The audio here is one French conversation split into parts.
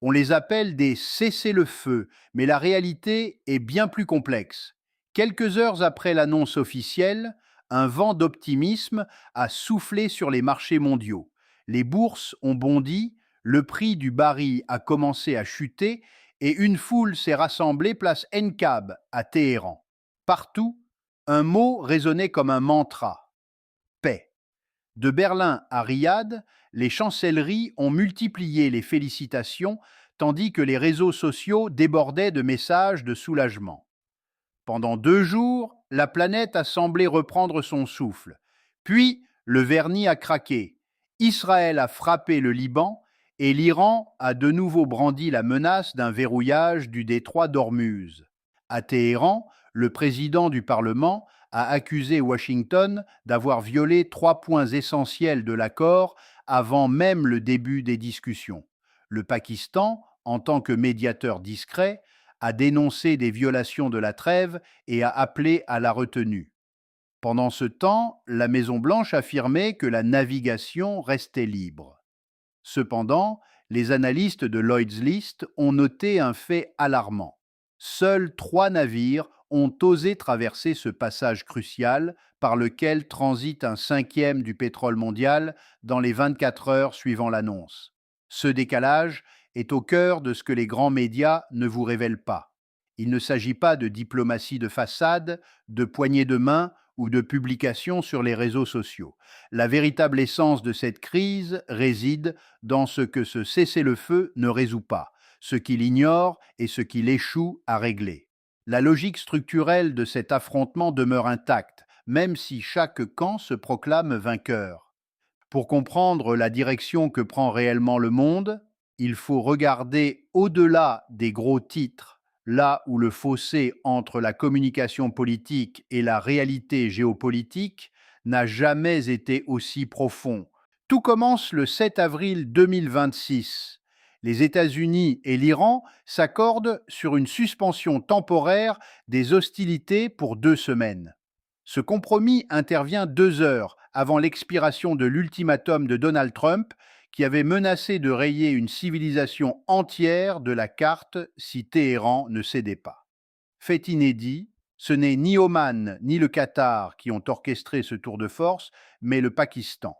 On les appelle des cessez-le-feu, mais la réalité est bien plus complexe. Quelques heures après l'annonce officielle, un vent d'optimisme a soufflé sur les marchés mondiaux. Les bourses ont bondi, le prix du baril a commencé à chuter et une foule s'est rassemblée place Enkhab à Téhéran. Partout, un mot résonnait comme un mantra: paix. De Berlin à Riyad, les chancelleries ont multiplié les félicitations, tandis que les réseaux sociaux débordaient de messages de soulagement. Pendant 2 jours, la planète a semblé reprendre son souffle. Puis, le vernis a craqué. Israël a frappé le Liban et l'Iran a de nouveau brandi la menace d'un verrouillage du détroit d'Ormuz. À Téhéran, le président du Parlement a accusé Washington d'avoir violé 3 points essentiels de l'accord avant même le début des discussions. Le Pakistan, en tant que médiateur discret, a dénoncé des violations de la trêve et a appelé à la retenue. Pendant ce temps, la Maison-Blanche affirmait que la navigation restait libre. Cependant, les analystes de Lloyd's List ont noté un fait alarmant. Seuls 3 navires ont osé traverser ce passage crucial par lequel transite un cinquième du pétrole mondial dans les 24 heures suivant l'annonce. Ce décalage est au cœur de ce que les grands médias ne vous révèlent pas. Il ne s'agit pas de diplomatie de façade, de poignées de main ou de publications sur les réseaux sociaux. La véritable essence de cette crise réside dans ce que ce cessez-le-feu ne résout pas, ce qu'il ignore et ce qu'il échoue à régler. La logique structurelle de cet affrontement demeure intacte, même si chaque camp se proclame vainqueur. Pour comprendre la direction que prend réellement le monde, il faut regarder au-delà des gros titres, là où le fossé entre la communication politique et la réalité géopolitique n'a jamais été aussi profond. Tout commence le 7 avril 2026. Les États-Unis et l'Iran s'accordent sur une suspension temporaire des hostilités pour 2 semaines. Ce compromis intervient 2 heures avant l'expiration de l'ultimatum de Donald Trump, qui avait menacé de rayer une civilisation entière de la carte si Téhéran ne cédait pas. Fait inédit, ce n'est ni Oman ni le Qatar qui ont orchestré ce tour de force, mais le Pakistan.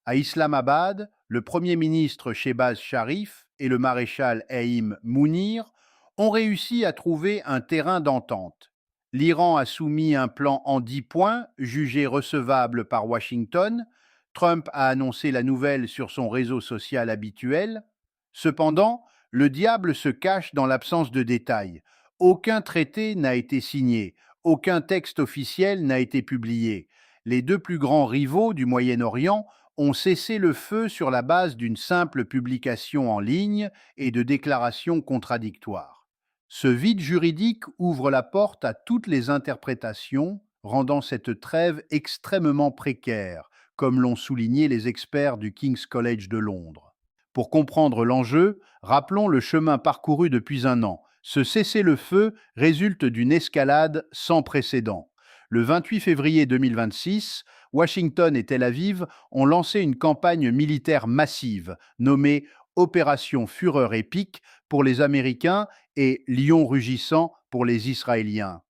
À Islamabad, le Premier ministre Shehbaz Sharif et le maréchal Haïm Mounir ont réussi à trouver un terrain d'entente. L'Iran a soumis un plan en 10 points, jugé recevable par Washington. Trump a annoncé la nouvelle sur son réseau social habituel. Cependant, le diable se cache dans l'absence de détails. Aucun traité n'a été signé, aucun texte officiel n'a été publié. Les 2 plus grands rivaux du Moyen-Orient ont cessé le feu sur la base d'une simple publication en ligne et de déclarations contradictoires. Ce vide juridique ouvre la porte à toutes les interprétations, rendant cette trêve extrêmement précaire, comme l'ont souligné les experts du King's College de Londres. Pour comprendre l'enjeu, rappelons le chemin parcouru depuis un an. Ce cessez-le-feu résulte d'une escalade sans précédent. Le 28 février 2026, Washington et Tel Aviv ont lancé une campagne militaire massive, nommée Opération Fureur épique pour les Américains et Lion rugissant pour les Israéliens.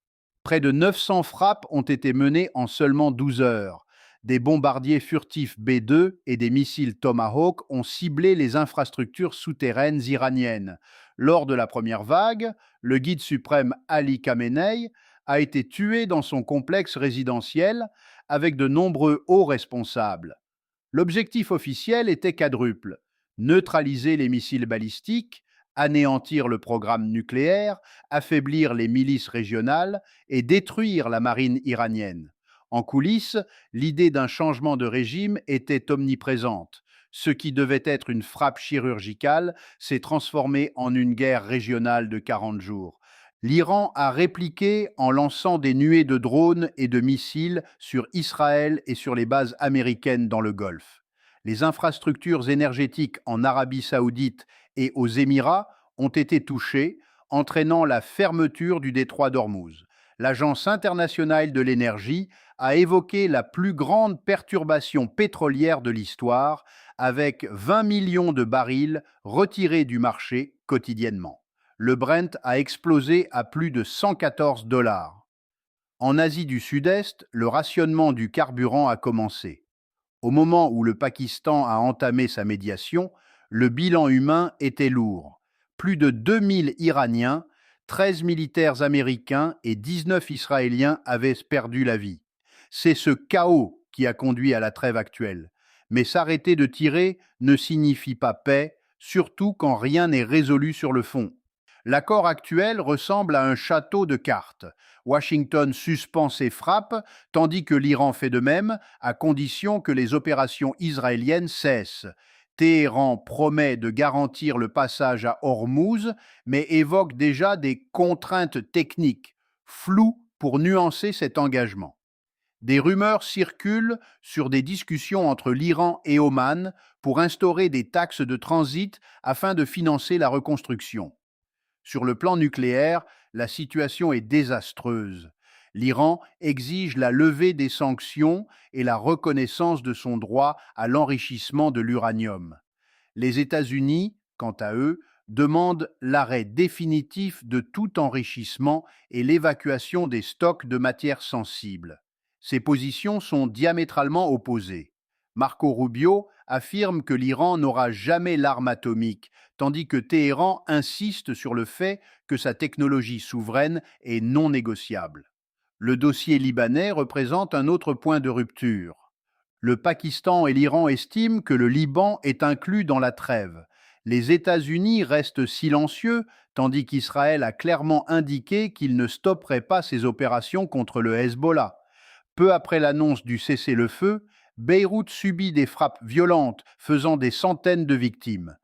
Près de 900 frappes ont été menées en seulement 12 heures. Des bombardiers furtifs B-2 et des missiles Tomahawk ont ciblé les infrastructures souterraines iraniennes. Lors de la première vague, le guide suprême Ali Khamenei a été tué dans son complexe résidentiel avec de nombreux hauts responsables. L'objectif officiel était quadruple: neutraliser les missiles balistiques, anéantir le programme nucléaire, affaiblir les milices régionales et détruire la marine iranienne. En coulisses, l'idée d'un changement de régime était omniprésente. Ce qui devait être une frappe chirurgicale s'est transformé en une guerre régionale de 40 jours. L'Iran a répliqué en lançant des nuées de drones et de missiles sur Israël et sur les bases américaines dans le Golfe. Les infrastructures énergétiques en Arabie saoudite et aux Émirats ont été touchées, entraînant la fermeture du détroit d'Ormuz. L'Agence internationale de l'énergie a évoqué la plus grande perturbation pétrolière de l'histoire, avec 20 millions de barils retirés du marché quotidiennement. Le Brent a explosé à plus de 114 dollars. En Asie du Sud-Est, le rationnement du carburant a commencé. Au moment où le Pakistan a entamé sa médiation, le bilan humain était lourd. Plus de 2000 Iraniens, 13 militaires américains et 19 Israéliens avaient perdu la vie. C'est ce chaos qui a conduit à la trêve actuelle. Mais s'arrêter de tirer ne signifie pas paix, surtout quand rien n'est résolu sur le fond. L'accord actuel ressemble à un château de cartes. Washington suspend ses frappes, tandis que l'Iran fait de même, à condition que les opérations israéliennes cessent. Téhéran promet de garantir le passage à Hormuz, mais évoque déjà des contraintes techniques, floues pour nuancer cet engagement. Des rumeurs circulent sur des discussions entre l'Iran et Oman pour instaurer des taxes de transit afin de financer la reconstruction. Sur le plan nucléaire, la situation est désastreuse. L'Iran exige la levée des sanctions et la reconnaissance de son droit à l'enrichissement de l'uranium. Les États-Unis, quant à eux, demandent l'arrêt définitif de tout enrichissement et l'évacuation des stocks de matières sensibles. Ces positions sont diamétralement opposées. Marco Rubio affirme que l'Iran n'aura jamais l'arme atomique, tandis que Téhéran insiste sur le fait que sa technologie souveraine est non négociable. Le dossier libanais représente un autre point de rupture. Le Pakistan et l'Iran estiment que le Liban est inclus dans la trêve. Les États-Unis restent silencieux, tandis qu'Israël a clairement indiqué qu'il ne stopperait pas ses opérations contre le Hezbollah. Peu après l'annonce du cessez-le-feu, Beyrouth subit des frappes violentes, faisant des centaines de victimes.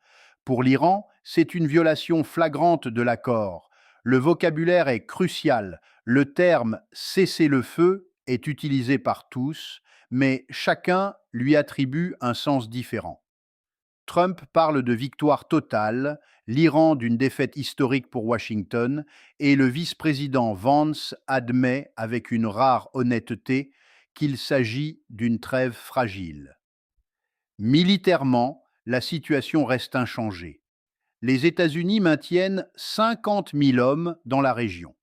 Pour l'Iran, c'est une violation flagrante de l'accord. Le vocabulaire est crucial. Le terme cessez-le-feu est utilisé par tous, mais chacun lui attribue un sens différent. Trump parle de victoire totale, l'Iran d'une défaite historique pour Washington, et le vice-président Vance admet avec une rare honnêteté qu'il s'agit d'une trêve fragile. Militairement, la situation reste inchangée. Les États-Unis maintiennent 50 000 hommes dans la région.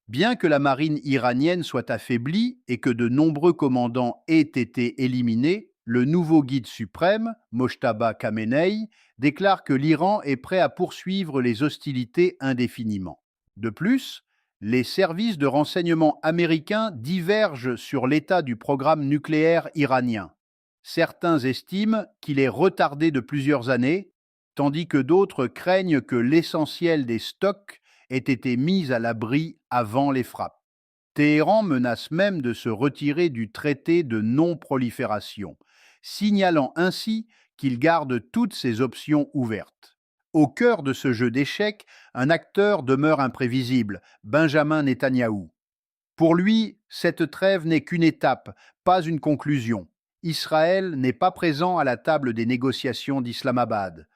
Bien que la marine iranienne soit affaiblie et que de nombreux commandants aient été éliminés, le nouveau guide suprême, Mojtaba Khamenei, déclare que l'Iran est prêt à poursuivre les hostilités indéfiniment. De plus, les services de renseignement américains divergent sur l'état du programme nucléaire iranien. Certains estiment qu'il est retardé de plusieurs années, tandis que d'autres craignent que l'essentiel des stocks ait été mis à l'abri avant les frappes. Téhéran menace même de se retirer du traité de non-prolifération, signalant ainsi qu'il garde toutes ses options ouvertes. Au cœur de ce jeu d'échecs, un acteur demeure imprévisible, Benjamin Netanyahou. Pour lui, cette trêve n'est qu'une étape, pas une conclusion. Israël n'est pas présent à la table des négociations d'Islamabad.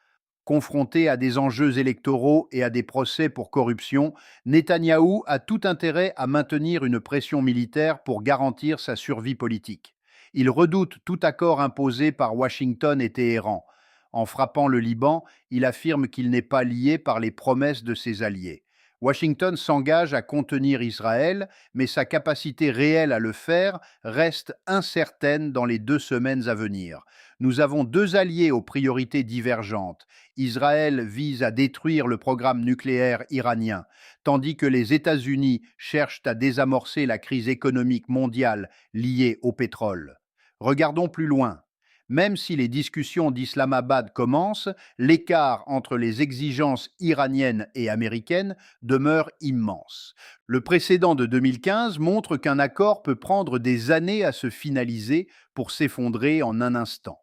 Confronté à des enjeux électoraux et à des procès pour corruption, Netanyahou a tout intérêt à maintenir une pression militaire pour garantir sa survie politique. Il redoute tout accord imposé par Washington et Téhéran. En frappant le Liban, il affirme qu'il n'est pas lié par les promesses de ses alliés. Washington s'engage à contenir Israël, mais sa capacité réelle à le faire reste incertaine dans les 2 semaines à venir. Nous avons deux alliés aux priorités divergentes. Israël vise à détruire le programme nucléaire iranien, tandis que les États-Unis cherchent à désamorcer la crise économique mondiale liée au pétrole. Regardons plus loin. Même si les discussions d'Islamabad commencent, l'écart entre les exigences iraniennes et américaines demeure immense. Le précédent de 2015 montre qu'un accord peut prendre des années à se finaliser pour s'effondrer en un instant.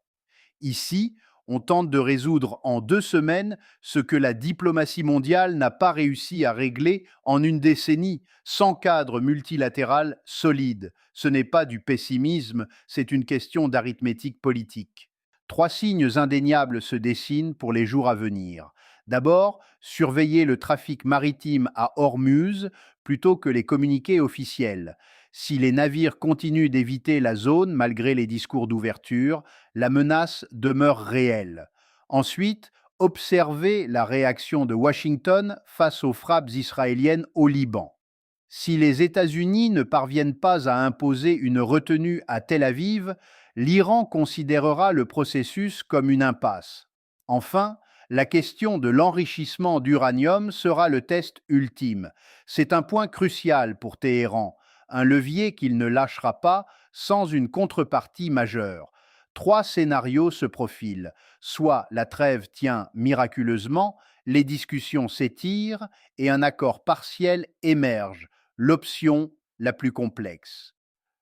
Ici, on tente de résoudre en 2 semaines ce que la diplomatie mondiale n'a pas réussi à régler en une décennie, sans cadre multilatéral solide. Ce n'est pas du pessimisme, c'est une question d'arithmétique politique. 3 signes indéniables se dessinent pour les jours à venir. D'abord, surveiller le trafic maritime à Hormuz plutôt que les communiqués officiels. Si les navires continuent d'éviter la zone malgré les discours d'ouverture, la menace demeure réelle. Ensuite, observer la réaction de Washington face aux frappes israéliennes au Liban. Si les États-Unis ne parviennent pas à imposer une retenue à Tel Aviv, l'Iran considérera le processus comme une impasse. Enfin, la question de l'enrichissement d'uranium sera le test ultime. C'est un point crucial pour Téhéran, un levier qu'il ne lâchera pas sans une contrepartie majeure. Trois scénarios se profilent. Soit la trêve tient miraculeusement, les discussions s'étirent et un accord partiel émerge, l'option la plus complexe.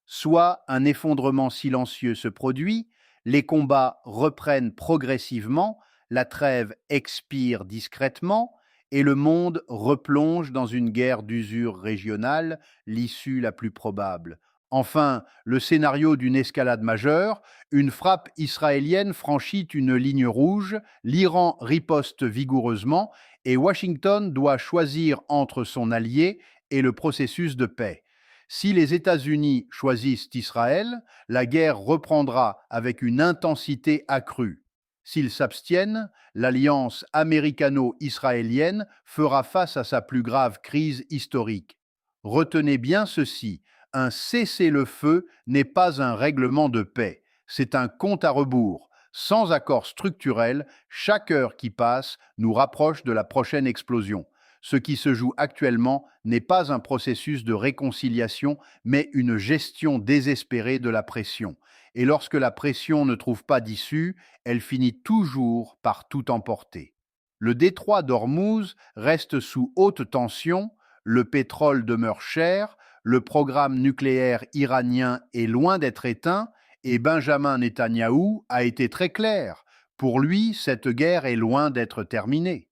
Soit un effondrement silencieux se produit, les combats reprennent progressivement, la trêve expire discrètement et le monde replonge dans une guerre d'usure régionale, l'issue la plus probable. Enfin, le scénario d'une escalade majeure, une frappe israélienne franchit une ligne rouge, l'Iran riposte vigoureusement et Washington doit choisir entre son allié et le processus de paix. Si les États-Unis choisissent Israël, la guerre reprendra avec une intensité accrue. S'ils s'abstiennent, l'alliance américano-israélienne fera face à sa plus grave crise historique. Retenez bien ceci, un cessez-le-feu n'est pas un règlement de paix, c'est un compte à rebours. Sans accord structurel, chaque heure qui passe nous rapproche de la prochaine explosion. Ce qui se joue actuellement n'est pas un processus de réconciliation, mais une gestion désespérée de la pression. Et lorsque la pression ne trouve pas d'issue, elle finit toujours par tout emporter. Le détroit d'Ormuz reste sous haute tension, le pétrole demeure cher, le programme nucléaire iranien est loin d'être éteint, et Benjamin Netanyahou a été très clair. Pour lui, cette guerre est loin d'être terminée.